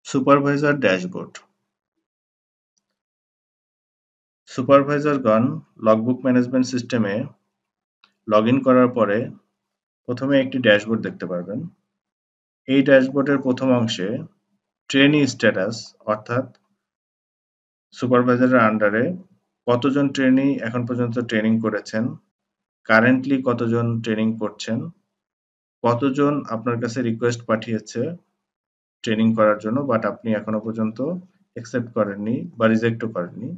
Supervisor dashboard. সুপারভাইজারগণ logbook management সিস্টেমে log in করার পরে প্রথমে একটি ড্যাশবোর্ড দেখতে পারবেন। এই ড্যাশবোর্ডের প্রথম অংশে ট্রেনি স্ট্যাটাস অর্থাৎ সুপারভাইজারের আন্ডারে কতজন ট্রেনি এখন পর্যন্ত ট্রেনিং করেছেন, কারেন্টলি কতজন ট্রেনিং করছেন, কতজন আপনার কাছে রিকোয়েস্ট পাঠিয়েছে ট্রেনিং করার জন্য বাট আপনি এখনো পর্যন্ত অ্যাকসেপ্ট করেননি বা রিজেক্টও করেননি।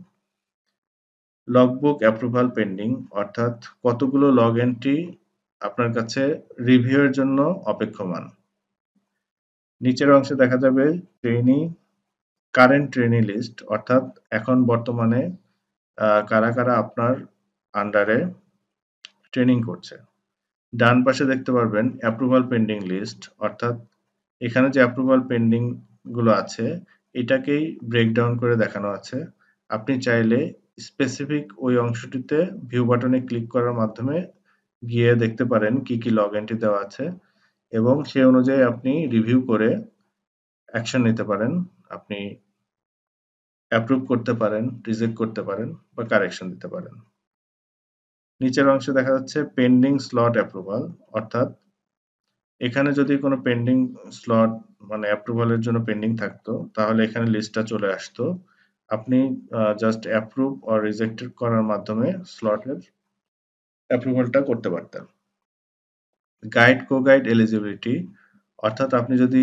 লগবুক অ্যাপ্রুভাল পেন্ডিং অর্থাৎ কতগুলো লগ এন্ট্রি আপনার কাছে রিভিউয়ের জন্য অপেক্ষমান। নিচের অংশে দেখা যাবে ট্রেনি কারেন্ট ট্রেনি লিস্ট অর্থাৎ এখন বর্তমানে কারা কারা আপনার আন্ডারে ট্রেনিং করছে। ডান পাশে দেখতে পারবেন অ্যাপ্রুভাল পেন্ডিং লিস্ট অর্থাৎ এখানে যে অ্যাপ্রুভাল পেন্ডিং গুলো আছে এটাকেই ব্রেকডাউন করে দেখানো আছে। আপনি চাইলে স্পেসিফিক ওই অংশটিতে ভিউ বাটনে ক্লিক করার মাধ্যমে গিয়ে দেখতে পারেন কি কি লগ এন্ট্রি দেওয়া আছে এবং সেই অনুযায়ী আপনি রিভিউ করে অ্যাকশন নিতে পারেন। আপনি অ্যাপ্রুভ করতে পারেন, রিজেক্ট করতে পারেন বা কারেকশন দিতে পারেন। নিচের অংশে দেখা যাচ্ছে পেন্ডিং স্লট অ্যাপ্রুভাল অর্থাৎ এখানে যদি কোনো পেন্ডিং স্লট মানে অ্যাপ্রুভালের জন্য পেন্ডিং থাকতো তাহলে এখানে লিস্টটা চলে আসতো। আপনি জাস্ট অ্যাপ্রুভ অর রিজেক্টেড করার মাধ্যমে স্লটের অ্যাপ্রুভালটা করতে পারতেন। গাইড কো-গাইড এলিজিবিলিটি অর্থাৎ আপনি যদি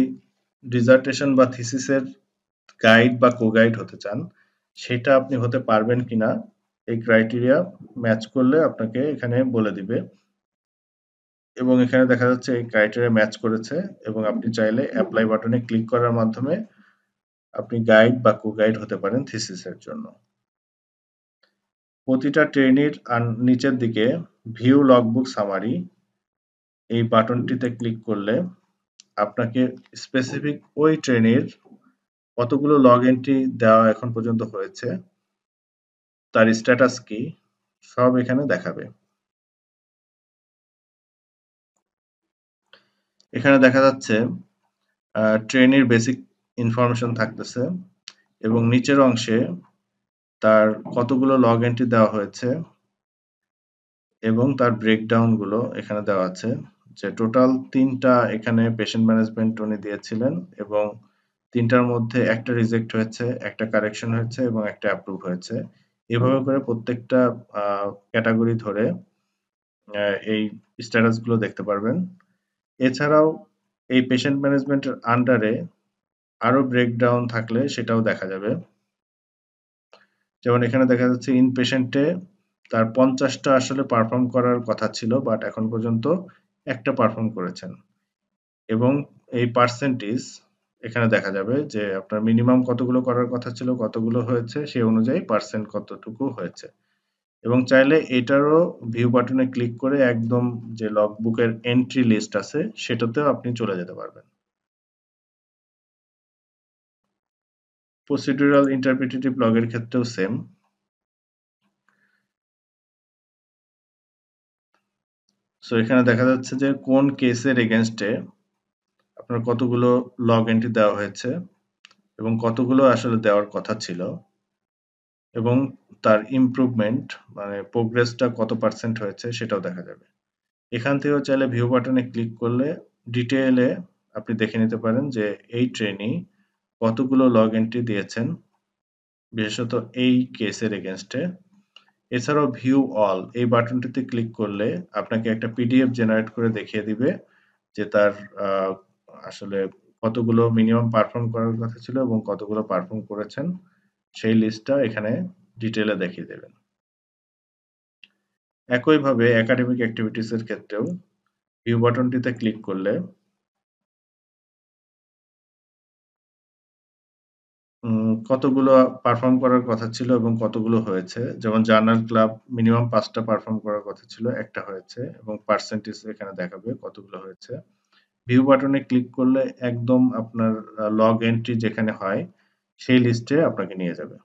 ডিসার্টেশন বা থিসিসের গাইড বা কো-গাইড হতে চান সেটা আপনি হতে পারবেন কিনা এই ক্রাইটেরিয়া ম্যাচ করলে আপনাকে এখানে বলে দিবে এবং এখানে দেখা যাচ্ছে এই ক্রাইটেরিয়া ম্যাচ করেছে এবং আপনি চাইলে অ্যাপ্লাই বাটনে ক্লিক করার মাধ্যমে আপনি গাইড বা কো-গাইড হতে পারেন থিসিসের জন্য। প্রতিটা ট্রেনির নিচের দিকে ভিউ লগবুক সামারি এই বাটনটিতে ক্লিক করলে আপনাকে স্পেসিফিক ওই ট্রেনির কতগুলো লগ এন্ট্রি দেওয়া এখন পর্যন্ত হয়েছে, তার স্ট্যাটাস কি সব এখানে দেখাবে। এখানে দেখা যাচ্ছে ট্রেনির বেসিক ইনফরমেশন থাকতেছে এবং নিচের অংশে তার কতগুলো লগ এন্ট্রি দেওয়া হয়েছে এবং তার ব্রেকডাউন গুলো এখানে দেওয়া আছে যে টোটাল ৩টা এখানে পেশেন্ট ম্যানেজমেন্ট উনি দিয়েছিলেন এবং ৩টার মধ্যে একটা রিজেক্ট হয়েছে, একটা কারেকশন হয়েছে এবং একটা অ্যাপ্রুভ হয়েছে। এভাবে করে প্রত্যেকটা ক্যাটাগরি ধরে এই স্ট্যাটাস গুলো দেখতে পারবেন। এছাড়াও এই পেশেন্ট ম্যানেজমেন্টের আন্ডারে আরো ব্রেকডাউন থাকলে সেটাও দেখা যাবে। যেমন এখানে দেখা যাচ্ছে ইন পেশেন্টে তার ৫০টা আসলে পারফর্ম করার কথা ছিল বাট এখন পর্যন্ত একটা পারফর্ম করেছেন এবং এই পার্সেন্টেজ এখানে দেখা যাবে যে আপনার মিনিমাম কতগুলো করার কথা ছিল কতগুলো হয়েছে সেই অনুযায়ী পার্সেন্ট কতটুকু হয়েছে এবং চাইলে এটারও ভিউ বাটনে ক্লিক করে একদম যে লগবুকের এন্ট্রি লিস্ট আছে সেটাতেও আপনি চলে যেতে পারবেন। প্রসিডিউরাল ইন্টারপ্রিটেটিভ লগের ক্ষেত্রেও সেম। সো এখানে দেখা যাচ্ছে যে কোন কেসের এগেইনস্টে আপনার কতগুলো লগ এন্ট্রি দেওয়া হয়েছে এবং কতগুলো আসলে দেওয়ার কথা ছিল এবং তার ইমপ্রুভমেন্ট মানে প্রোগ্রেসটা কত পার্সেন্ট হয়েছে সেটাও দেখা যাবে। এখান থেকেও চাইলে ভিউ বাটনে ক্লিক করলে ডিটেইলে আপনি দেখে নিতে পারেন যে এই ট্রেনি কতগুলো লগ এন্ট্রি দিয়েছেন বিশেষত এই কেসের এগেইনস্টে। এছাড়াও ভিউ অল এই বাটনটিতে ক্লিক করলে আপনাকে একটা পিডিএফ জেনারেট করে দেখিয়ে দিবে যে তার আসলে কতগুলো মিনিমাম পারফর্ম করার কথা ছিল এবং কতগুলো পারফর্ম করেছেন সেই লিস্টটা এখানে ডিটেইলে দেখিয়ে দেবেন। একইভাবে একাডেমিক অ্যাক্টিভিটিস এর ক্ষেত্রেও ভিউ বাটনটিতে ক্লিক করলে কতগুলো পারফর্ম করার কথা ছিল এবং কতগুলো হয়েছে যেমন জার্নাল ক্লাব মিনিমাম ৫টা পারফর্ম করার কথা ছিল একটা হয়েছে এবং পার্সেন্টেজ এখানে দেখাবে কতগুলো হয়েছে। ভিউ বাটনে ক্লিক করলে একদম আপনার লগ এন্ট্রি যেখানে হয় সেই লিস্টে আপনাকে নিয়ে যাবে।